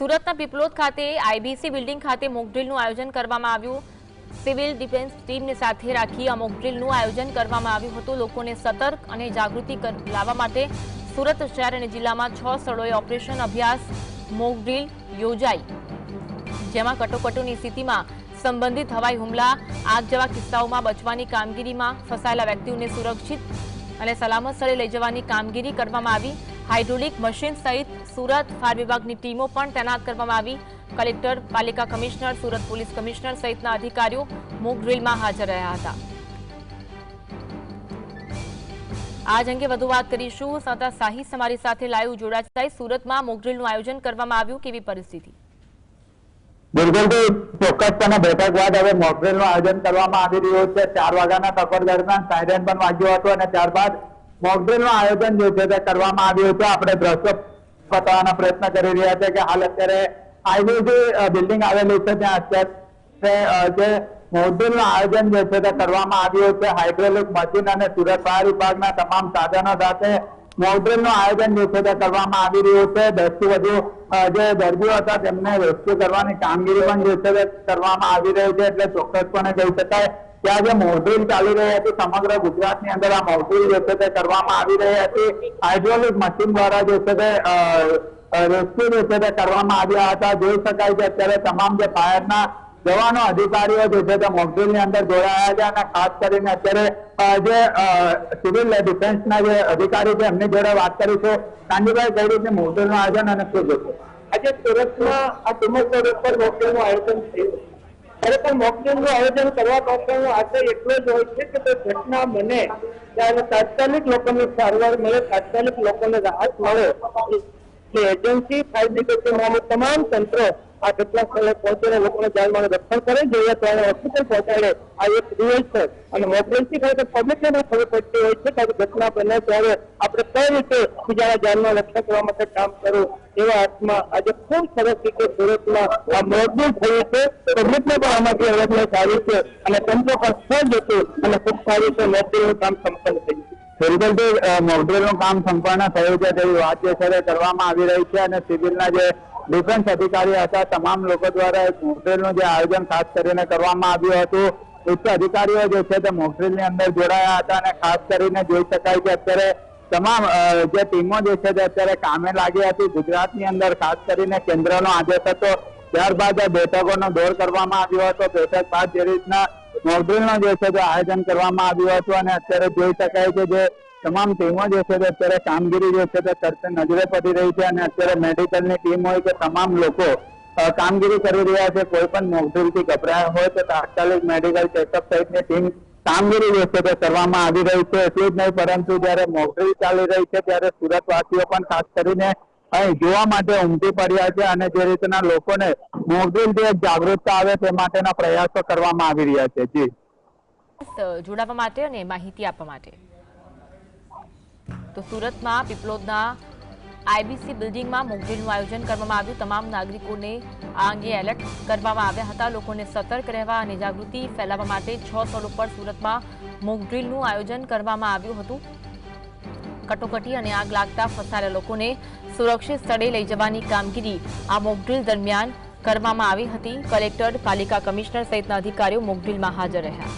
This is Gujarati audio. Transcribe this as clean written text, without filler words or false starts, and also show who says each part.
Speaker 1: સુરતના પીપલોદ ખાતે આઈબીસી બિલ્ડિંગ ખાતે મોકડ્રીલનું આયોજન કરવામાં આવ્યું। સિવિલ ડિફેન્સ ટીમને સાથે રાખી આ મોકડ્રીલનું આયોજન કરવામાં આવ્યું હતું। લોકોને સતર્ક અને જાગૃતિ લાવવા માટે સુરત શહેર અને જિલ્લામાં 6 સ્થળોએ ઓપરેશન અભ્યાસ મોકડ્રીલ યોજાઈ, જેમાં કટોકટીની સ્થિતિમાં સંબંધિત હવાઈ હુમલા, આગ જેવા કિસ્સાઓમાં બચવાની કામગીરીમાં ફસાયેલા વ્યક્તિઓને સુરક્ષિત અને સલામત સ્થળે લઈ જવાની કામગીરી કરવામાં આવી। હાઇડ્રોલિક મશીન સહિત સુરત ફાયર વિભાગની ટીમો પણ તૈનાત કરવામાં આવી। કલેક્ટર, પાલિકા કમિશનર, સુરત પોલીસ કમિશનર સહિતના અધિકારીઓ મોક ડ્રીલમાં હાજર રહ્યા હતા। આજ અંગે વધુ વાત કરીશું। સંતા સાહિસ અમારી સાથે લાઈવ જોડાયા છે। સુરતમાં મોક ડ્રીલનું આયોજન કરવામાં આવ્યું, કેવી પરિસ્થિતિ?
Speaker 2: બિલકુલ ચોક્કસપણે બેઠક બાદ હવે મોક ડ્રીલનું આયોજન કરવામાં આવી રહ્યું છે। 4 વાગ્યાના ટકોર દરમિયાન સાયરન પણ વાગ્યો હતો અને ત્યારબાદ મોક ડ્રીલનું આયોજન જે છે તે કરવામાં આવ્યું છે। આપણે દ્રશ્યો બતાવવાનો પ્રયત્ન કરી રહ્યા છે કે હાલ અત્યારે આઈબીસી બિલ્ડિંગ આવેલી છે ત્યાં અત્યારે જે મોક ડ્રીલનું આયોજન જે છે તે કરવામાં આવ્યું છે। હાઇડ્રોલિક મશીન અને સુરત ફાયર વિભાગના તમામ સાધનો સાથે મોક ડ્રીલનું આયોજન જે છે તે કરવામાં આવી રહ્યું છે। 10 થી વધુ જે દર્દીઓ હતા તેમને રેસ્ક્યુ કરવાની કામગીરી પણ જે છે તે કરવામાં આવી રહી છે। એટલે ચોક્કસપણે કહી શકાય કે આ જે મોક ડ્રીલ ચાલી રહી હતી સમગ્ર ગુજરાતની અંદર આ મોક ડ્રીલ જે છે તે કરવામાં આવી રહી હતી। હાઇડ્રોલિક મશીન દ્વારા જે છે તે રેસ્ક્યુ જે છે તે કરવામાં આવ્યા હતા। જોઈ શકાય છે અત્યારે તમામ જે ફાયરના જવાનો, અધિકારીઓ જે છે તે મોક ડ્રીલની અંદર જોડાયા છે અને ખાસ કરીને અત્યારે જે સિવિલ ડિફેન્સના જે અધિકારી છે એમની જોડે વાત કરીશું। કાંજીભાઈ, કઈ રીતે મોક ડ્રીલનું આયોજન અને શું જોશે?
Speaker 3: આજે સુરતમાં આ તુમક રોડ પર મોક ડ્રીલનું આયોજન થયું। ખરેખર મોક ડ્રીલનું આયોજન કરવા પાછળનો આશય એટલો જ હોય છે કે તે ઘટના બને ત્યારે તાત્કાલિક લોકોને સારવાર મળે, તાત્કાલિક લોકોને રાહત મળે। એજન્સી, ફાયર બ્રિગેડ તમામ તંત્રો આ ઘટના સ્થળે પહોંચીને લોકોને જાનમાલનું રક્ષણ કરે, જોઈએ ત્યારે હોસ્પિટલ પહોંચાડે, આ એક રિયલ છે। અને મોક ડ્રીલથી ખરેખર પબ્લિકને પણ ખબર પડતી હોય છે કે ઘટના બને ત્યારે આપણે કઈ રીતે બીજાના જાનનું રક્ષણ કરવા માટે કામ કરવું, એવા અર્થમાં આજે ખૂબ સરસ રીતે સુરતમાં આ મોક ડ્રીલ થયું છે। પબ્લિકને પણ આમાંથી અવેરનેસ આવી છે અને તંત્ર પણ સજ્જ હતું અને ખૂબ સારી રીતે મોક ડ્રીલનું કામ સંપન્ન થયું છે।
Speaker 2: બિલકુલ મોક ડ્રીલનું કામ સંપન્ન થયું છે તેવી વાત જે છે તે કરવામાં આવી રહી છે અને સિવિલના જે ડિફેન્સ અધિકારી હતા તમામ લોકો દ્વારા મોક ડ્રીલનું જે આયોજન ખાસ કરીને કરવામાં આવ્યું હતું। ઉચ્ચ અધિકારીઓ જે છે તે મોક ડ્રીલની અંદર જોડાયા હતા અને ખાસ કરીને જોઈ શકાય કે અત્યારે તમામ જે ટીમો જે છે તે અત્યારે કામે લાગી હતી। ગુજરાતની અંદર ખાસ કરીને કેન્દ્રનો આદેશ હતો, ત્યારબાદ બેઠકોનો દોર કરવામાં આવ્યો હતો। બેઠક બાદ જે રીતના મોક ડ્રીલનો જે છે તે આયોજન કરવામાં આવ્યું હતું અને અત્યારે જોઈ શકાય છે જે તમામ ટીમો જે છે તે અત્યારે કામગીરી જે છે તે કરતે નજરે પડી રહી છે અને અત્યારે મેડિકલની ટીમ હોય કે તમામ લોકો કામગીરી કરી રહ્યા છે। કોઈ પણ મોક ડ્રીલથી ગભરાયા હોય તો તાત્કાલિક મેડિકલ ચેકઅપ સહિતની ટીમ કામગીરી જે છે તે કરવામાં આવી રહી છે। એટલું જ નહીં પરંતુ જયારે મોક ડ્રીલ ચાલી રહી છે ત્યારે સુરતવાસીઓ પણ ખાસ કરીને અહીં જોવા માટે ઉમટી પડ્યા છે અને જે રીતના લોકોને મોક ડ્રીલથી એક જાગૃતતા આવે તે માટેના પ્રયાસો કરવામાં આવી રહ્યા છે। જી,
Speaker 1: જોડાવા માટે અને માહિતી આપવા માટે। તો સુરતમાં પીપલોદના આઈબીસી બિલ્ડિંગમાં મોક ડ્રીલનું આયોજન કરવામાં આવ્યું। તમામ નાગરિકોને આ અંગે એલર્ટ કરવામાં આવ્યા હતા। લોકોને સતર્ક રહેવા અને જાગૃતિ ફેલાવવા માટે 6 સ્થળો પર સુરતમાં મોક ડ્રીલનું આયોજન કરવામાં આવ્યું હતું। કટોકટી અને આગ લાગતા ફસાયેલા લોકોને સુરક્ષિત સ્થળે લઈ જવાની કામગીરી આ મોક ડ્રીલ દરમિયાન કરવામાં આવી હતી। કલેક્ટર, પાલિકા કમિશનર સહિતના અધિકારીઓ મોક ડ્રીલમાં હાજર રહ્યા।